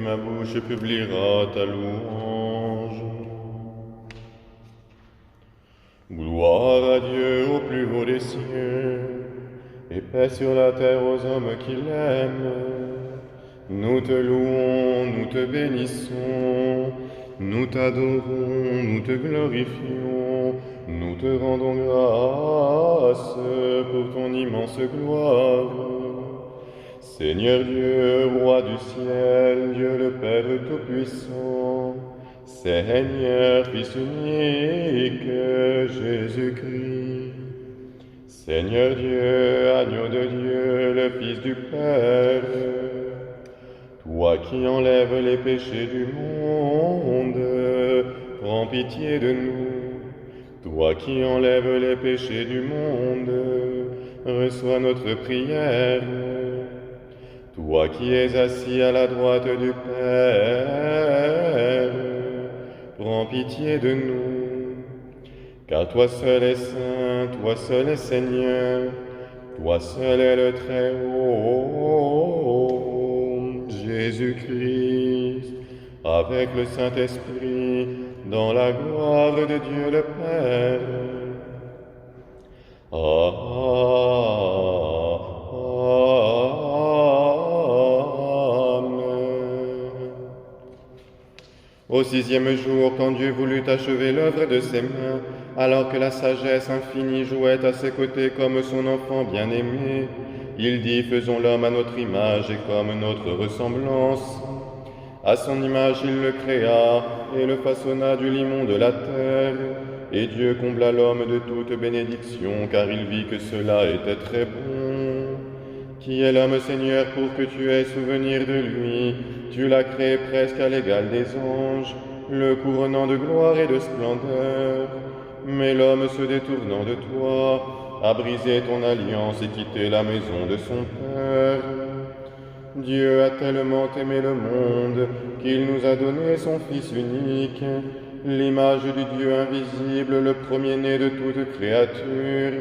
ma bouche publiera ta louange. Gloire à Dieu au plus haut des cieux, et paix sur la terre aux hommes qui l'aiment. Nous te louons, nous te bénissons, nous t'adorons, nous te glorifions, nous te rendons grâce pour ton immense gloire. Seigneur Dieu, Roi du ciel, Dieu le Père Tout-Puissant, Seigneur, Fils unique, Jésus-Christ. Seigneur Dieu, Agneau de Dieu, le Fils du Père, toi qui enlèves les péchés du monde, prends pitié de nous. Toi qui enlèves les péchés du monde, reçois notre prière. Toi qui es assis à la droite du Père, prends pitié de nous. Car toi seul es saint, toi seul es Seigneur, toi seul est le Très-Haut, Jésus-Christ, avec le Saint-Esprit, dans la gloire de Dieu le Père. Au sixième jour, quand Dieu voulut achever l'œuvre de ses mains, alors que la sagesse infinie jouait à ses côtés comme son enfant bien-aimé, il dit, faisons l'homme à notre image et comme notre ressemblance. À son image il le créa et le façonna du limon de la terre. Et Dieu combla l'homme de toute bénédiction, car il vit que cela était très bon. Qui est l'homme, Seigneur, pour que tu aies souvenir de lui? Tu l'as créé presque à l'égal des anges, le couronnant de gloire et de splendeur. Mais l'homme, se détournant de toi, a brisé ton alliance et quitté la maison de son Père. Dieu a tellement aimé le monde qu'il nous a donné son Fils unique, l'image du Dieu invisible, le premier-né de toute créature,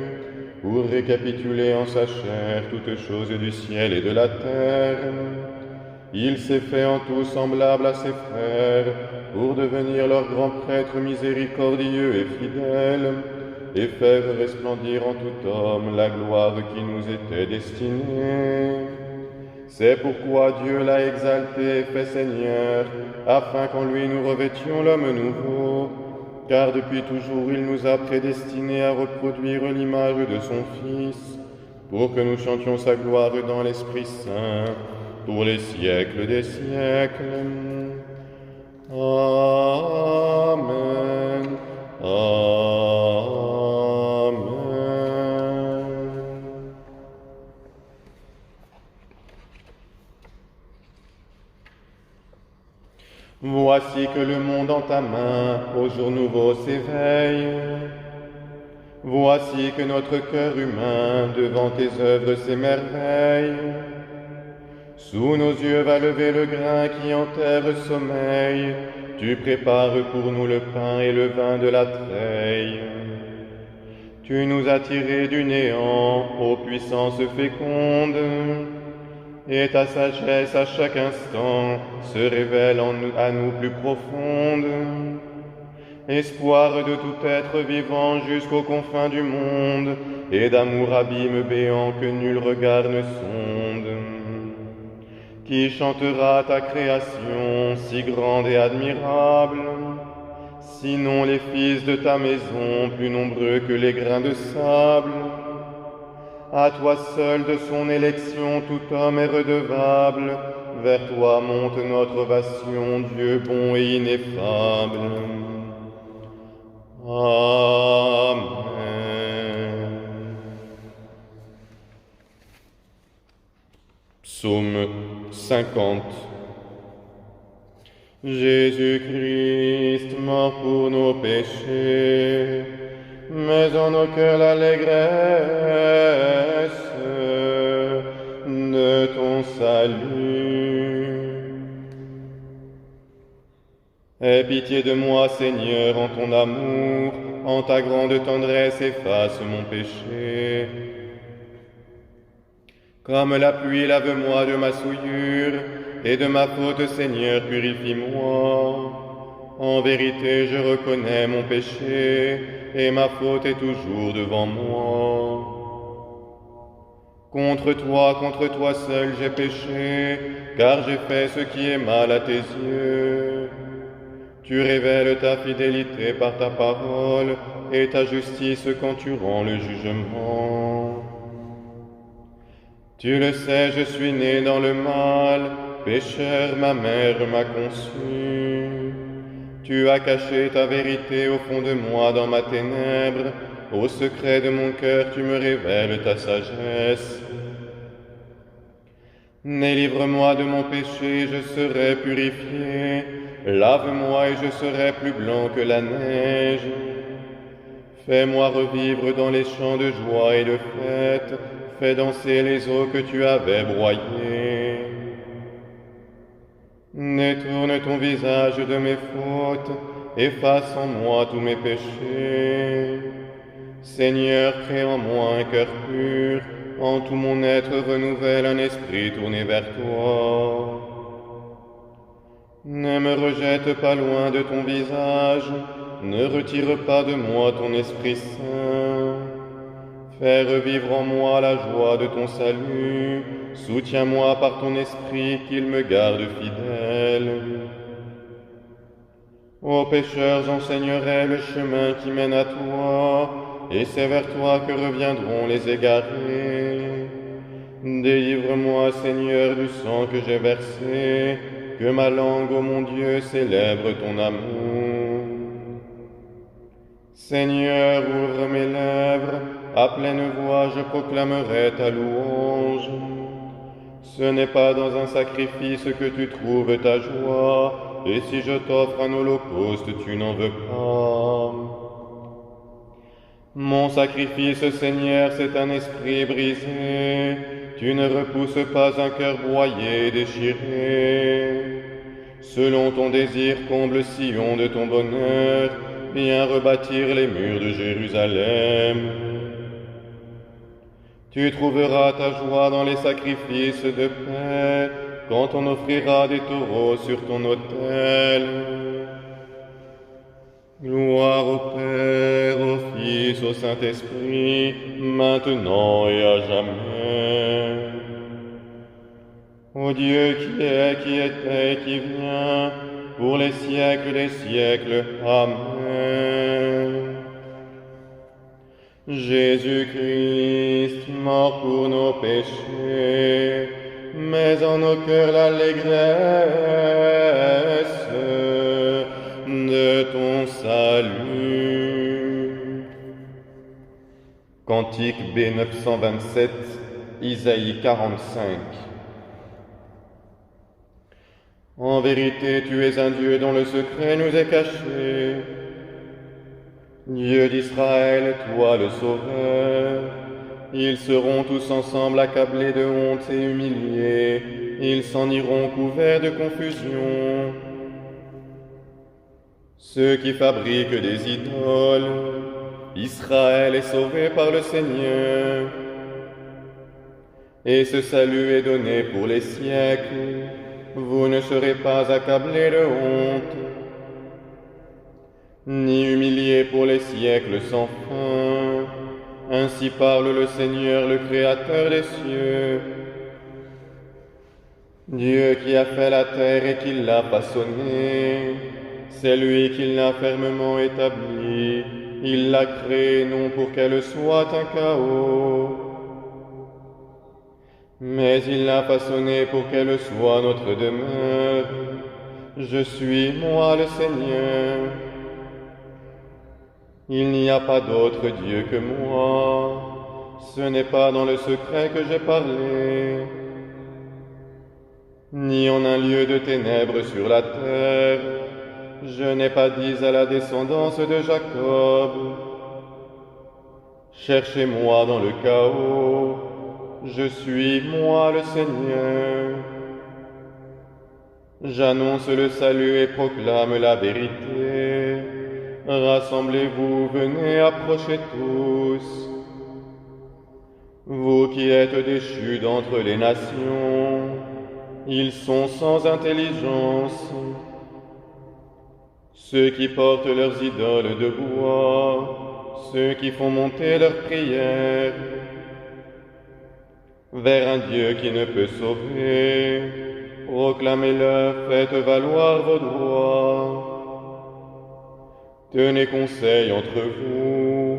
pour récapituler en sa chair toutes choses du ciel et de la terre. Il s'est fait en tout semblable à ses frères, pour devenir leur grand prêtre miséricordieux et fidèle, et faire resplendir en tout homme la gloire qui nous était destinée. C'est pourquoi Dieu l'a exalté et fait Seigneur, afin qu'en lui nous revêtions l'homme nouveau, car depuis toujours il nous a prédestinés à reproduire l'image de son Fils, pour que nous chantions sa gloire dans l'Esprit Saint, pour les siècles des siècles. Amen. Amen. Voici que le monde en ta main, au jour nouveau s'éveille. Voici que notre cœur humain, devant tes œuvres s'émerveille. Sous nos yeux va lever le grain qui en terre sommeille. Tu prépares pour nous le pain et le vin de la treille. Tu nous as tirés du néant, ô puissance féconde, et ta sagesse à chaque instant se révèle à nous plus profonde. Espoir de tout être vivant jusqu'aux confins du monde, et d'amour abîme béant que nul regard ne sonde. Qui chantera ta création si grande et admirable, sinon les fils de ta maison plus nombreux que les grains de sable? À toi seul de son élection tout homme est redevable, vers toi monte notre ovation, Dieu bon et ineffable. Amen. Psaume 50. Jésus-Christ, mort pour nos péchés, mets en nos cœurs l'allégresse de ton salut. Aie pitié de moi, Seigneur, en ton amour, en ta grande tendresse efface mon péché. Comme la pluie, lave-moi de ma souillure, et de ma faute, Seigneur, purifie-moi. En vérité, je reconnais mon péché, et ma faute est toujours devant moi. Contre toi seul j'ai péché, car j'ai fait ce qui est mal à tes yeux. Tu révèles ta fidélité par ta parole, et ta justice quand tu rends le jugement. Tu le sais, je suis né dans le mal, pécheur ma mère m'a conçu. Tu as caché ta vérité au fond de moi dans ma ténèbre, au secret de mon cœur tu me révèles ta sagesse. Délivre-moi de mon péché, je serai purifié, lave-moi et je serai plus blanc que la neige. Fais-moi revivre dans les chants de joie et de fête, fais danser les eaux que tu avais broyées. Détourne ton visage de mes fautes, efface en moi tous mes péchés. Seigneur, crée en moi un cœur pur, en tout mon être renouvelle un esprit tourné vers toi. Ne me rejette pas loin de ton visage, ne retire pas de moi ton Esprit Saint. Fais revivre en moi la joie de ton salut, soutiens-moi par ton esprit qu'il me garde fidèle. Aux pécheurs j'enseignerai le chemin qui mène à toi, et c'est vers toi que reviendront les égarés. Délivre-moi, Seigneur, du sang que j'ai versé, que ma langue, ô mon Dieu, célèbre ton amour. Seigneur, ouvre mes lèvres, à pleine voix je proclamerai ta louange. Ce n'est pas dans un sacrifice que tu trouves ta joie, et si je t'offre un holocauste, tu n'en veux pas. Mon sacrifice, Seigneur, c'est un esprit brisé, tu ne repousses pas un cœur broyé et déchiré. Selon ton désir, comble Sion de ton bonheur, viens rebâtir les murs de Jérusalem. Tu trouveras ta joie dans les sacrifices de paix, quand on offrira des taureaux sur ton autel. Gloire au Père, au Fils, au Saint-Esprit, maintenant et à jamais. Ô Dieu qui est, qui était et qui vient, pour les siècles des siècles. Amen. Jésus-Christ, mort pour nos péchés, mets en nos cœurs l'allégresse de ton salut. Cantique B 927, Isaïe 45. En vérité, tu es un Dieu dont le secret nous est caché. Dieu d'Israël, toi le Sauveur. Ils seront tous ensemble accablés de honte et humiliés. Ils s'en iront couverts de confusion. Ceux qui fabriquent des idoles, Israël est sauvé par le Seigneur. Et ce salut est donné pour les siècles. Vous ne serez pas accablés de honte, ni humiliés pour les siècles sans fin. Ainsi parle le Seigneur, le Créateur des cieux. Dieu qui a fait la terre et qui l'a façonnée, c'est lui qui l'a fermement établie. Il l'a créée non pour qu'elle soit un chaos, mais il l'a façonnée pour qu'elle soit notre demeure. Je suis moi le Seigneur. Il n'y a pas d'autre Dieu que moi. Ce n'est pas dans le secret que j'ai parlé, ni en un lieu de ténèbres sur la terre. Je n'ai pas dit à la descendance de Jacob, cherchez-moi dans le chaos. Je suis moi le Seigneur. J'annonce le salut et proclame la vérité. Rassemblez-vous, venez, approchez tous. Vous Vous qui êtes déchus d'entre les nations, ils sont sans intelligence. Ceux qui portent leurs idoles de bois, ceux qui font monter leurs prières vers un Dieu qui ne peut sauver, proclamez-le, faites valoir vos droits. Tenez conseil entre vous,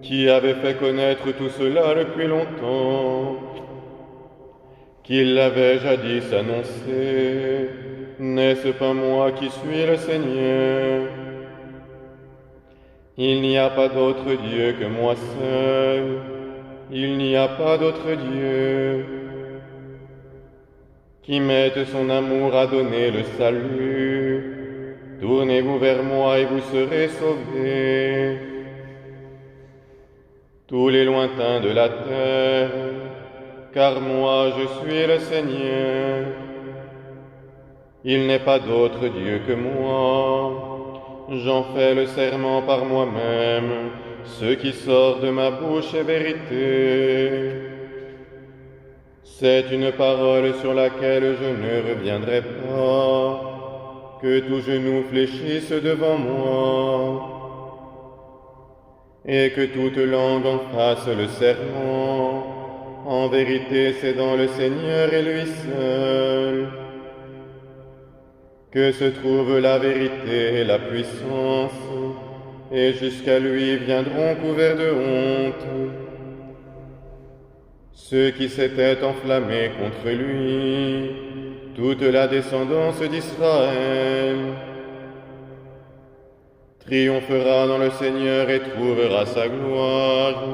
qui avez fait connaître tout cela depuis longtemps, qu'il l'avait jadis annoncé. N'est-ce pas moi qui suis le Seigneur? Il n'y a pas d'autre Dieu que moi seul, il n'y a pas d'autre Dieu qui mette son amour à donner le salut. Tournez-vous vers moi et vous serez sauvés. Tous les lointains de la terre, car moi je suis le Seigneur. Il n'est pas d'autre Dieu que moi. J'en fais le serment par moi-même. Ce qui sort de ma bouche est vérité. C'est une parole sur laquelle je ne reviendrai pas. Que tout genou fléchisse devant moi, et que toute langue en fasse le serment. En vérité, c'est dans le Seigneur et lui seul que se trouve la vérité et la puissance, et jusqu'à lui viendront couverts de honte ceux qui s'étaient enflammés contre lui, toute la descendance d'Israël triomphera dans le Seigneur et trouvera sa gloire.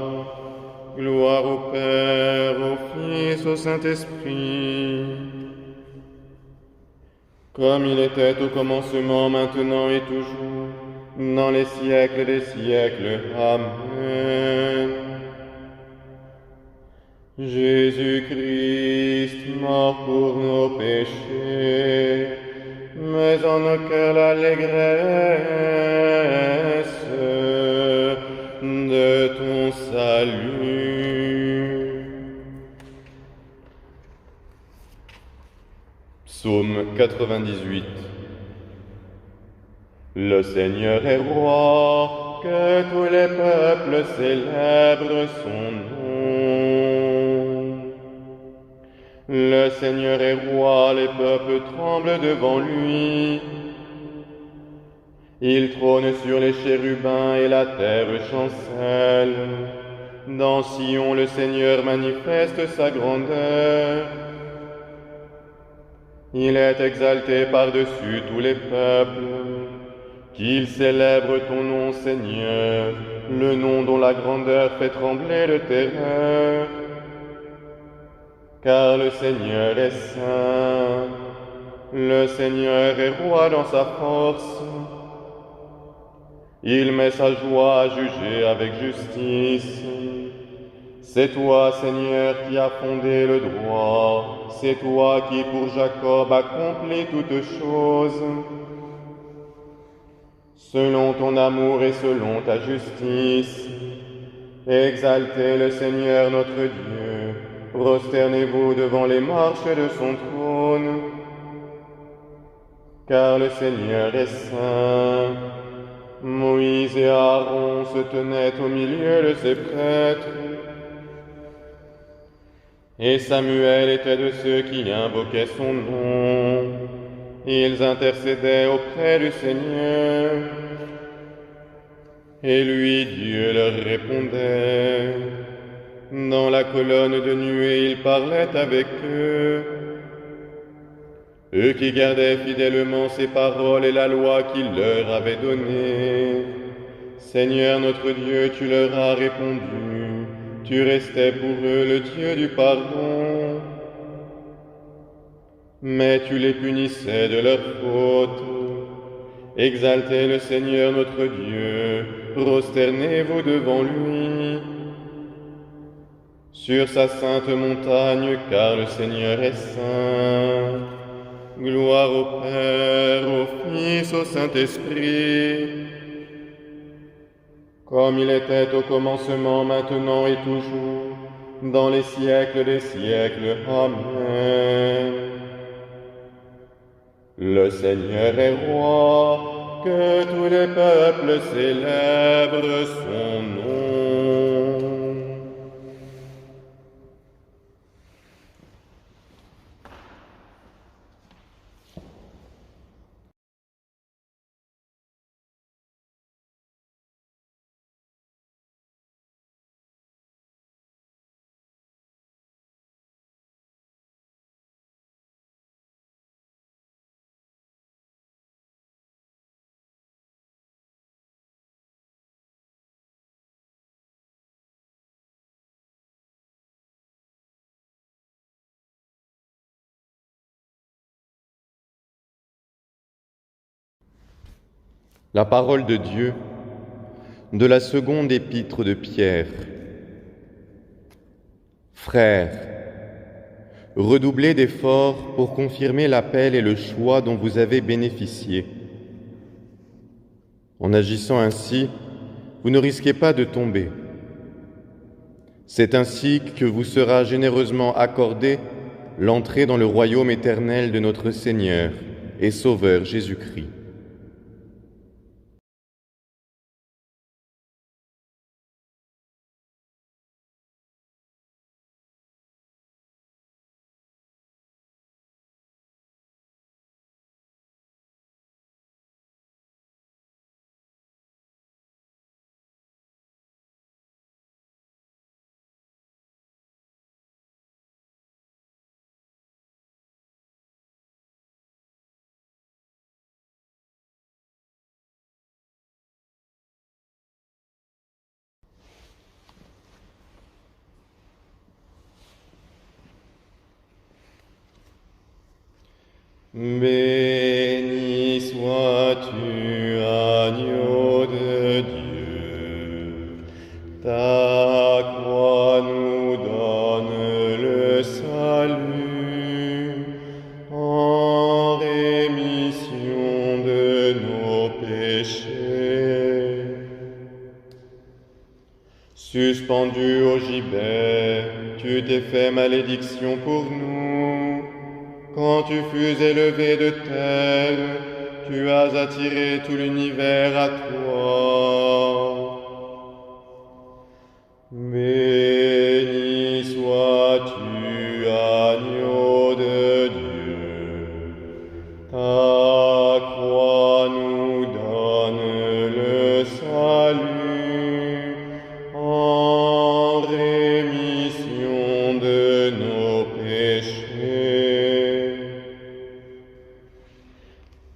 Gloire au Père, au Fils, au Saint-Esprit, comme il était au commencement, maintenant et toujours, dans les siècles des siècles. Amen. Jésus-Christ, mort pour nos péchés, mais en nos cœurs l'allégresse de ton salut. Psaume 98. Le Seigneur est roi, que tous les peuples célèbrent son nom. Le Seigneur est roi, les peuples tremblent devant lui. Il trône sur les chérubins et la terre chancelle. Dans Sion, le Seigneur manifeste sa grandeur. Il est exalté par-dessus tous les peuples. Qu'il célèbre ton nom, Seigneur, le nom dont la grandeur fait trembler le terreur. Car le Seigneur est saint, le Seigneur est roi dans sa force. Il met sa joie à juger avec justice. C'est toi, Seigneur, qui as fondé le droit. C'est toi qui, pour Jacob, accomplis toutes choses. Selon ton amour et selon ta justice, exaltez le Seigneur notre Dieu. Prosternez-vous devant les marches de son trône. Car le Seigneur est saint. Moïse et Aaron se tenaient au milieu de ses prêtres. Et Samuel était de ceux qui invoquaient son nom. Ils intercédaient auprès du Seigneur. Et lui, Dieu, leur répondait. Dans la colonne de nuée, il parlait avec eux. Eux qui gardaient fidèlement ses paroles et la loi qu'il leur avait donnée. Seigneur notre Dieu, tu leur as répondu. Tu restais pour eux le Dieu du pardon. Mais tu les punissais de leurs fautes. Exaltez le Seigneur notre Dieu, prosternez-vous devant lui. Sur sa sainte montagne, car le Seigneur est saint. Gloire au Père, au Fils, au Saint-Esprit, comme il était au commencement, maintenant et toujours, dans les siècles des siècles. Amen. Le Seigneur est roi, que tous les peuples célèbrent son nom. La parole de Dieu de la seconde épître de Pierre. Frères, redoublez d'efforts pour confirmer l'appel et le choix dont vous avez bénéficié. En agissant ainsi, vous ne risquez pas de tomber. C'est ainsi que vous sera généreusement accordée l'entrée dans le royaume éternel de notre Seigneur et Sauveur Jésus-Christ. Béni sois-tu, agneau de Dieu, ta croix nous donne le salut en rémission de nos péchés. Suspendu au gibet, tu t'es fait malédiction pour nous. Quand tu fus élevé de terre, tu as attiré tout l'univers à toi. Béni sois-tu, agneau de Dieu, ta croix nous donne le salut en rémission de nos péchés.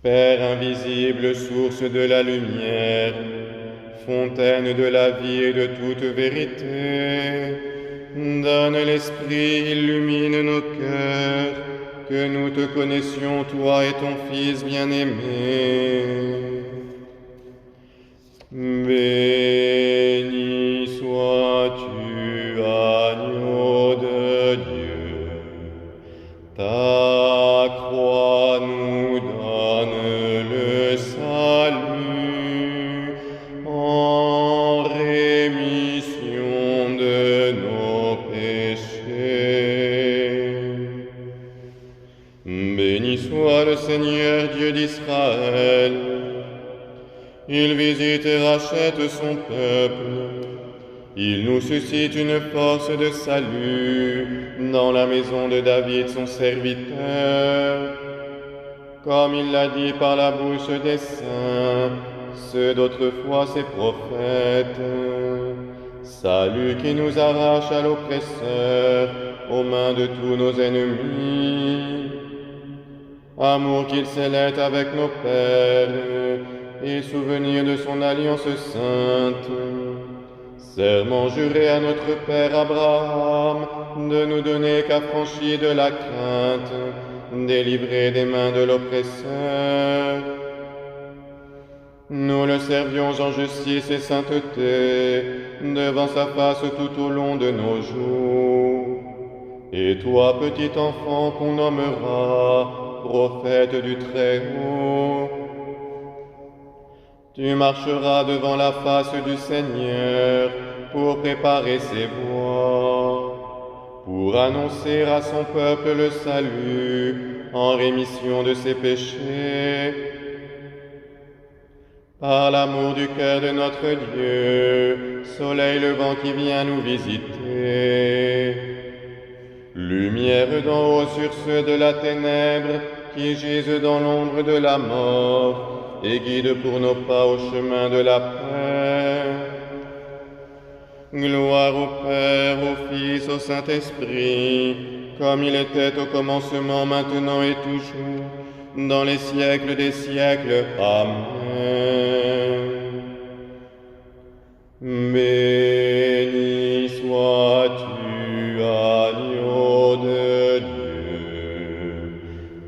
Père invisible, source de la lumière, fontaine de la vie et de toute vérité, donne l'Esprit, illumine nos cœurs, que nous te connaissions, toi et ton Fils bien-aimé. Béni sois-tu, agneau de Dieu, ta croix nous donne le salut en rémission de nos péchés. Béni soit le Seigneur Dieu d'Israël. Il visite et rachète son peuple. Il nous suscite une force de salut dans la maison de David, son serviteur. Comme il l'a dit par la bouche des saints, ceux d'autrefois ses prophètes. Salut qui nous arrache à l'oppresseur, aux mains de tous nos ennemis. Amour qu'il scellait avec nos pères, et souvenir de son alliance sainte. Serment juré à notre père Abraham, de nous donner qu'affranchis de la crainte, délivrés des mains de l'oppresseur. Nous le servions en justice et sainteté, devant sa face tout au long de nos jours. Et toi, petit enfant qu'on nommera prophète du Très-Haut, tu marcheras devant la face du Seigneur pour préparer ses voies. pour annoncer à son peuple le salut en rémission de ses péchés. Par l'amour du cœur de notre Dieu, soleil levant qui vient nous visiter, lumière d'en haut sur ceux de la ténèbre qui gisent dans l'ombre de la mort, et guide pour nos pas au chemin de la paix. Gloire au Père, au Fils, au Saint-Esprit, comme il était au commencement, maintenant et toujours, dans les siècles des siècles. Amen. Béni sois-tu, agneau de Dieu,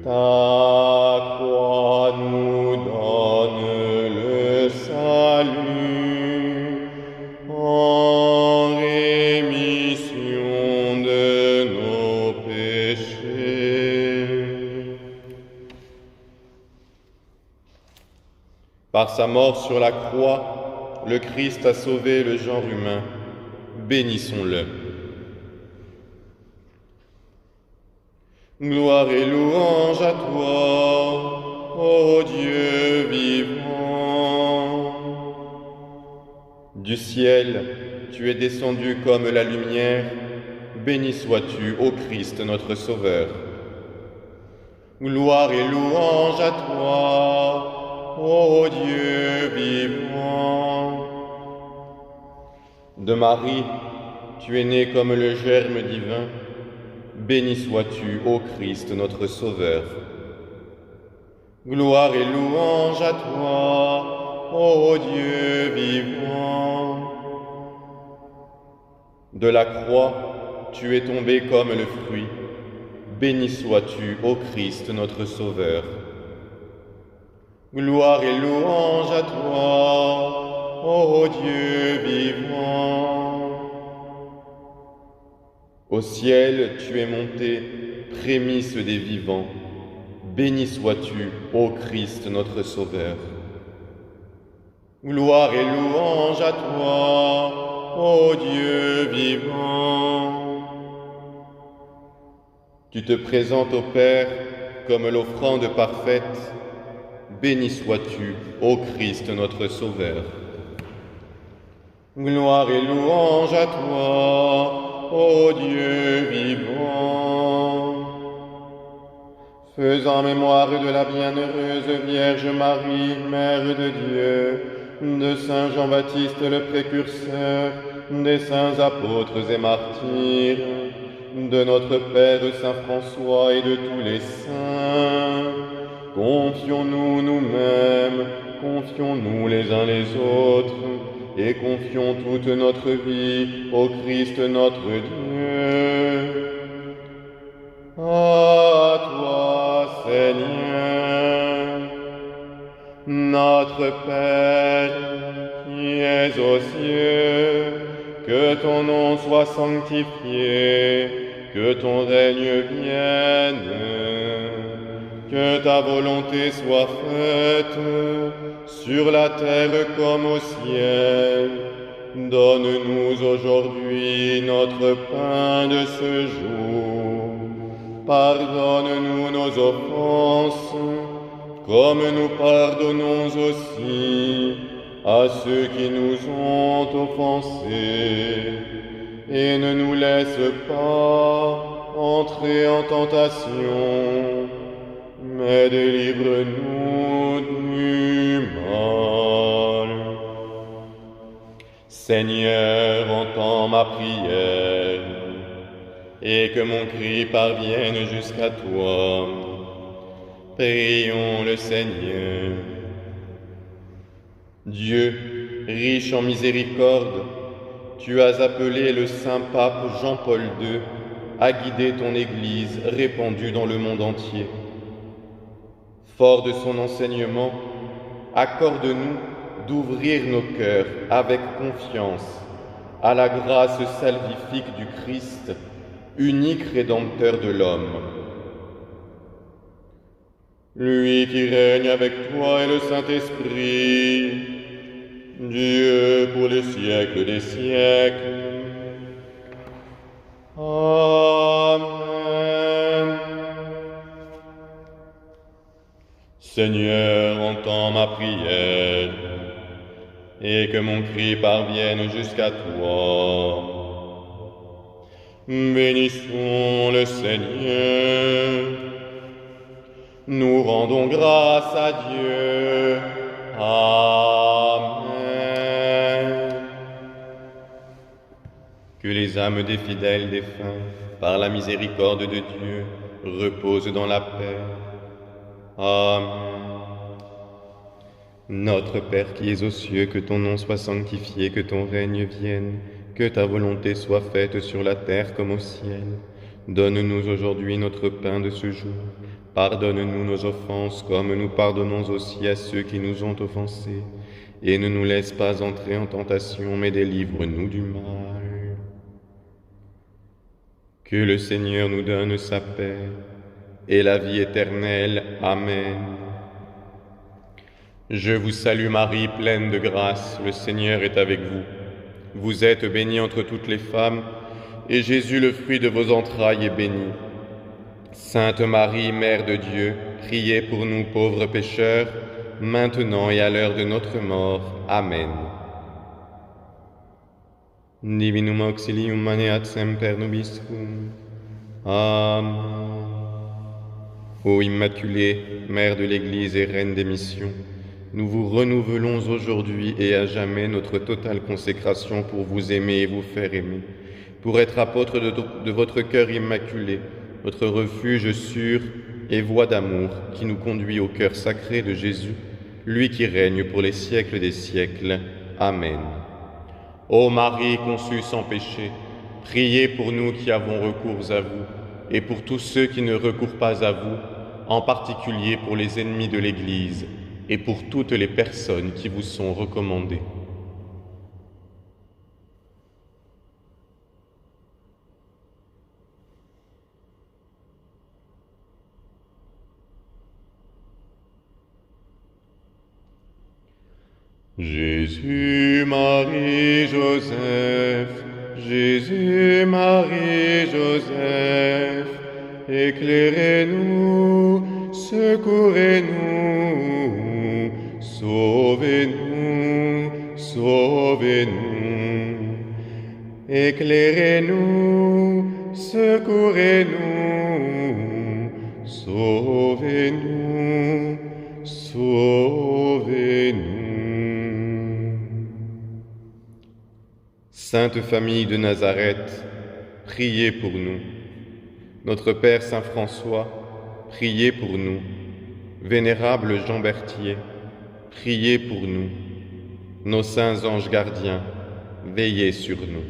ta croix nous donne le salut en rémission de nos péchés. Par sa mort sur la croix, le Christ a sauvé le genre humain. Bénissons-le. Gloire et louange à toi, ô Dieu vivant. Du ciel, tu es descendu comme la lumière. Béni sois-tu, ô Christ, notre Sauveur. Gloire et louange à toi, ô Dieu vivant. De Marie, tu es né comme le germe divin. Béni sois-tu, ô Christ, notre Sauveur. Gloire et louange à toi, ô Dieu vivant. De la croix, tu es tombé comme le fruit. Béni sois-tu, ô Christ, notre Sauveur. Gloire et louange à toi, ô Dieu vivant. Au ciel, tu es monté, prémisse des vivants. Béni sois-tu, ô Christ, notre Sauveur. Gloire et louange à toi, ô Dieu vivant. Tu te présentes au Père comme l'offrande parfaite. Béni sois-tu, ô Christ, notre Sauveur. Gloire et louange à toi, ô Dieu vivant. Faisant mémoire de la bienheureuse Vierge Marie, Mère de Dieu, de Saint Jean-Baptiste le précurseur, des saints apôtres et martyrs, de notre Père Saint François et de tous les saints, confions-nous nous-mêmes, confions-nous les uns les autres, et confions toute notre vie au Christ notre Dieu. À toi, Seigneur, notre Père, qui es aux cieux, que ton nom soit sanctifié, que ton règne vienne, que ta volonté soit faite, sur la terre comme au ciel. Donne-nous aujourd'hui notre pain de ce jour. Pardonne-nous nos offenses, comme nous pardonnons aussi à ceux qui nous ont offensés. Et ne nous laisse pas entrer en tentation, mais délivre-nous du mal. Seigneur, entends ma prière, et que mon cri parvienne jusqu'à toi. Prions le Seigneur. Dieu, riche en miséricorde, tu as appelé le saint pape Jean-Paul II à guider ton Église répandue dans le monde entier. Fort de son enseignement, accorde-nous d'ouvrir nos cœurs avec confiance à la grâce salvifique du Christ, unique Rédempteur de l'homme. Lui qui règne avec toi et le Saint-Esprit, Dieu pour les siècles des siècles. Amen. Seigneur, entends ma prière, et que mon cri parvienne jusqu'à toi. Bénissons le Seigneur. Nous rendons grâce à Dieu. Amen. Que les âmes des fidèles défunts, par la miséricorde de Dieu, reposent dans la paix. Amen. Notre Père qui es aux cieux, que ton nom soit sanctifié, que ton règne vienne, que ta volonté soit faite sur la terre comme au ciel. Donne-nous aujourd'hui notre pain de ce jour. Pardonne-nous nos offenses comme nous pardonnons aussi à ceux qui nous ont offensés. Et ne nous laisse pas entrer en tentation, mais délivre-nous du mal. Que le Seigneur nous donne sa paix et la vie éternelle. Amen. Je vous salue Marie, pleine de grâce, le Seigneur est avec vous. Vous êtes bénie entre toutes les femmes, et Jésus, le fruit de vos entrailles, est béni. Sainte Marie, Mère de Dieu, priez pour nous pauvres pécheurs, maintenant et à l'heure de notre mort. Amen. Divinum auxilium maneat semper nobiscum. Amen. Ô Immaculée, Mère de l'Église et Reine des missions, nous vous renouvelons aujourd'hui et à jamais notre totale consécration pour vous aimer et vous faire aimer, pour être apôtre de votre cœur immaculé, votre refuge sûr et voie d'amour qui nous conduit au cœur sacré de Jésus, lui qui règne pour les siècles des siècles. Amen. Ô Marie conçue sans péché, priez pour nous qui avons recours à vous, et pour tous ceux qui ne recourent pas à vous, en particulier pour les ennemis de l'Église, et pour toutes les personnes qui vous sont recommandées. Jésus, Marie, Joseph, Jésus, Marie, Joseph, éclairez-nous, secourez-nous, sauvez-nous, sauvez-nous. Éclairez-nous, secourez-nous, sauvez-nous, sauvez-nous. Sainte Famille de Nazareth, priez pour nous. Notre Père Saint François, priez pour nous. Vénérable Jean Berthier, priez pour nous. Nos saints anges gardiens, veillez sur nous.